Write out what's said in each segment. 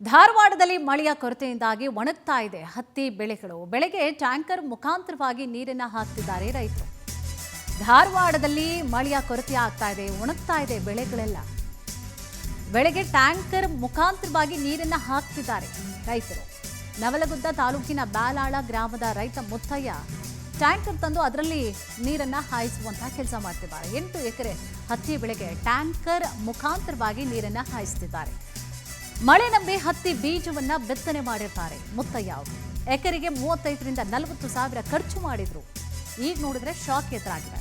ಧಾರವಾಡದಲ್ಲಿ ಮಳೆಯ ಕೊರತೆಯಿಂದಾಗಿ ಒಣಗ್ತಾ ಇದೆ ಹತ್ತಿ ಬೆಳೆಗಳು. ಬೆಳೆಗೆ ಟ್ಯಾಂಕರ್ ಮುಖಾಂತರವಾಗಿ ನೀರನ್ನು ಹಾಕ್ತಿದ್ದಾರೆ ರೈತರು. ಧಾರವಾಡದಲ್ಲಿ ಮಳೆಯ ಕೊರತೆ ಆಗ್ತಾ ಇದೆ, ಒಣಗ್ತಾ ಇದೆ ಬೆಳೆಗಳೆಲ್ಲ. ಬೆಳೆಗೆ ಟ್ಯಾಂಕರ್ ಮುಖಾಂತರವಾಗಿ ನೀರನ್ನು ಹಾಕ್ತಿದ್ದಾರೆ ರೈತರು. ನವಲಗುಂದ ತಾಲೂಕಿನ ಬ್ಯಾಲಾಳ ಗ್ರಾಮದ ರೈತ ಮುತ್ತಯ್ಯ ಟ್ಯಾಂಕರ್ ತಂದು ಅದರಲ್ಲಿ ನೀರನ್ನು ಹಾಯಿಸುವಂತಹ ಕೆಲಸ ಮಾಡ್ತಿದ್ದಾರೆ. 8 ಎಕರೆ ಹತ್ತಿ ಬೆಳೆಗೆ ಟ್ಯಾಂಕರ್ ಮುಖಾಂತರವಾಗಿ ನೀರನ್ನು ಹಾಯಿಸ್ತಿದ್ದಾರೆ. ಮಳೆ ನಂಬಿ ಹತ್ತಿ ಬೀಜವನ್ನ ಬಿತ್ತನೆ ಮಾಡಿರ್ತಾರೆ ಮುತ್ತಯ್ಯ ಅವರು. ಎಕರೆಗೆ 35ರಿಂದ 40 ಸಾವಿರ ಖರ್ಚು ಮಾಡಿದ್ರು. ಈಗ ನೋಡಿದ್ರೆ ಶಾಕ್ ಎದುರಾಗಿದೆ.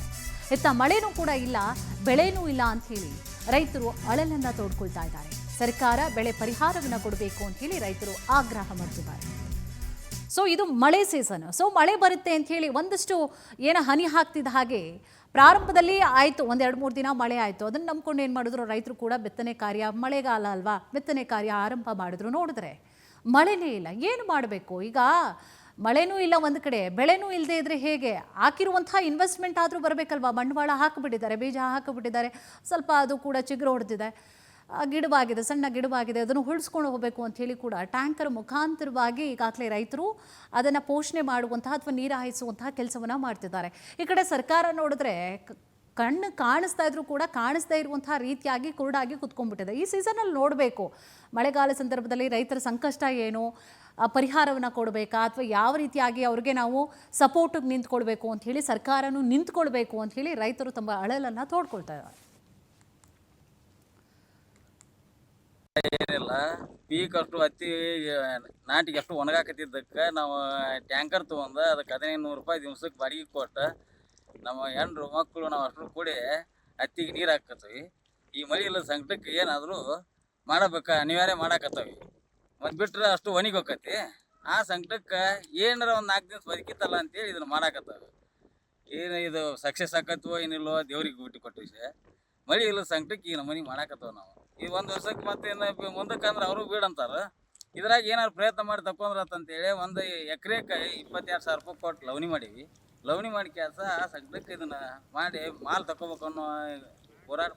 ಇತ್ತ ಮಳೆನೂ ಕೂಡ ಇಲ್ಲ, ಬೆಳೆನೂ ಇಲ್ಲ ಅಂತ ಹೇಳಿ ರೈತರು ಅಳಲನ್ನ ತೋಡ್ಕೊಳ್ತಾ ಇದ್ದಾರೆ. ಸರ್ಕಾರ ಬೆಳೆ ಪರಿಹಾರವನ್ನ ಕೊಡಬೇಕು ಅಂತ ಹೇಳಿ ರೈತರು ಆಗ್ರಹ ಮಾಡ್ತಿದ್ದಾರೆ. ಸೊ ಇದು ಮಳೆ ಸೀಸನ್. ಸೊ ಮಳೆ ಬರುತ್ತೆ ಅಂತ ಹೇಳಿ ಒಂದಷ್ಟು ಹನಿ ಹಾಕ್ತಿದ್ದ ಹಾಗೆ ಪ್ರಾರಂಭದಲ್ಲಿ ಆಯಿತು, 1-2-3 ದಿನ ಮಳೆ ಆಯಿತು. ಅದನ್ನು ನಂಬ್ಕೊಂಡು ಏನು ಮಾಡಿದ್ರು ರೈತರು ಕೂಡ ಬಿತ್ತನೆ ಕಾರ್ಯ, ಮಳೆಗಾಲ ಅಲ್ವಾ, ಬಿತ್ತನೆ ಕಾರ್ಯ ಆರಂಭ ಮಾಡಿದ್ರು. ನೋಡಿದ್ರೆ ಮಳೆನೇ ಇಲ್ಲ. ಏನು ಮಾಡಬೇಕು ಈಗ? ಮಳೆನೂ ಇಲ್ಲ ಒಂದು ಕಡೆ, ಬೆಳೆನೂ ಇಲ್ಲದೆ ಇದ್ರೆ ಹೇಗೆ? ಹಾಕಿರುವಂಥ ಇನ್ವೆಸ್ಟ್ಮೆಂಟ್ ಆದರೂ ಬರಬೇಕಲ್ವಾ? ಬಂಡವಾಳ ಹಾಕಿಬಿಟ್ಟಿದ್ದಾರೆ, ಬೀಜ ಹಾಕಿಬಿಟ್ಟಿದ್ದಾರೆ, ಸ್ವಲ್ಪ ಅದು ಕೂಡ ಚಿಗುರು ಹೊಡೆದಿದೆ, ಗಿಡವಾಗಿದೆ, ಸಣ್ಣ ಗಿಡವಾಗಿದೆ, ಅದನ್ನು ಉಳಿಸ್ಕೊಂಡು ಹೋಗಬೇಕು ಅಂತ ಹೇಳಿ ಕೂಡ ಟ್ಯಾಂಕರ್ ಮುಖಾಂತರವಾಗಿ ಈಗಾಗಲೇ ರೈತರು ಅದನ್ನು ಪೋಷಣೆ ಮಾಡುವಂತಹ ಅಥವಾ ನೀರು ಹಾಯಿಸುವಂತಹ ಕೆಲಸವನ್ನು ಮಾಡ್ತಿದ್ದಾರೆ. ಈ ಕಡೆ ಸರ್ಕಾರ ನೋಡಿದ್ರೆ ಕಣ್ಣು ಕಾಣಿಸ್ತಾ ಇದ್ರೂ ಕೂಡ ಕಾಣಿಸ್ತಾ ಇರುವಂತಹ ರೀತಿಯಾಗಿ ಕುರುಡಾಗಿ ಕುತ್ಕೊಂಡ್ಬಿಟ್ಟಿದೆ. ಈ ಸೀಸನಲ್ಲಿ ನೋಡಬೇಕು ಮಳೆಗಾಲ ಸಂದರ್ಭದಲ್ಲಿ ರೈತರ ಸಂಕಷ್ಟ ಏನು, ಪರಿಹಾರವನ್ನು ಕೊಡಬೇಕಾ ಅಥವಾ ಯಾವ ರೀತಿಯಾಗಿ ಅವ್ರಿಗೆ ನಾವು ಸಪೋರ್ಟಿಗೆ ನಿಂತ್ಕೊಳ್ಬೇಕು ಅಂತ ಹೇಳಿ ಸರ್ಕಾರನೂ ನಿಂತ್ಕೊಳ್ಬೇಕು ಅಂತ ಹೇಳಿ ರೈತರು ತಮ್ಮ ಅಳಲನ್ನು ತೋಡ್ಕೊಳ್ತಾ ಇದ್ದಾರೆ. ಏನಿಲ್ಲ, ಪೀಕ್ ಅಷ್ಟು ಹತ್ತಿ ನಾಟಿಗೆ ಅಷ್ಟು ಒಣಗಾಕತ್ತಿದ್ದಕ್ಕೆ ನಾವು ಟ್ಯಾಂಕರ್ ತೊಗೊಂಡು ಅದಕ್ಕೆ 1500 ರೂಪಾಯಿ ದಿವ್ಸಕ್ಕೆ ಬಾಡಿಗೆ ಕೊಟ್ಟು ನಮ್ಮ ಹೆಣ್ಣು ಮಕ್ಕಳು ನಾವು ಅಷ್ಟು ಕೂಡಿ ಹತ್ತಿಗೆ ನೀರು ಹಾಕತ್ತೀವಿ. ಈ ಮಳೆ ಇಲ್ಲ ಸಂಕಟಕ್ಕೆ ಏನಾದರೂ ಮಾಡಬೇಕು, ಅನಿವಾರ್ಯ ಮಾಡಾಕತ್ತವಿ. ಮತ್ತು ಬಿಟ್ಟರೆ ಅಷ್ಟು ಒಣಗಿ ಹೋಗತಿ. ಆ ಸಂಕಟಕ್ಕೆ ಏನಾರ ಒಂದು 4 ದಿವಸ ಬದುಕಿತ್ತಲ್ಲ ಅಂತೇಳಿ ಇದನ್ನು ಮಾಡಾಕತ್ತವೆ. ಏನು ಇದು ಸಕ್ಸಸ್ ಆಕತ್ವೋ ಏನಿಲ್ಲೋ ದೇವ್ರಿಗೆ ಬಿಟ್ಟು ಕೊಟ್ಟು ವಿಷಯ. ಮಳೆ ಇಲ್ಲ ಸಂಕಟಕ್ಕೆ ಈ ನಮೂನಿ ಮಾಡಾಕತ್ತವ ನಾವು. ಈ 1 ವರ್ಷಕ್ಕೆ ಮತ್ತೇನು ಮುಂದಕ್ಕೆ ಅಂದ್ರೆ ಅವರು ಬೀಡಂತಾರೆ. ಇದ್ರಾಗ ಏನಾದ್ರು ಪ್ರಯತ್ನ ಮಾಡಿ ತಕೊಂಡ್ರತ್ತಂತೇಳಿ 1 ಎಕರೆಗೆ 22,000 ರೂಪಾಯಿ ಕೊಟ್ಟು ಲವಣಿ ಮಾಡೀವಿ. ಲವಣಿ ಮಾಡಿ ಕೆಲಸ ಆ ಸಂಕಟಕ್ಕೆ ಇದನ್ನು ಮಾಡಿ ಮಾಲ್ ತಗೋಬೇಕು ಅನ್ನೋ ಹೋರಾಟ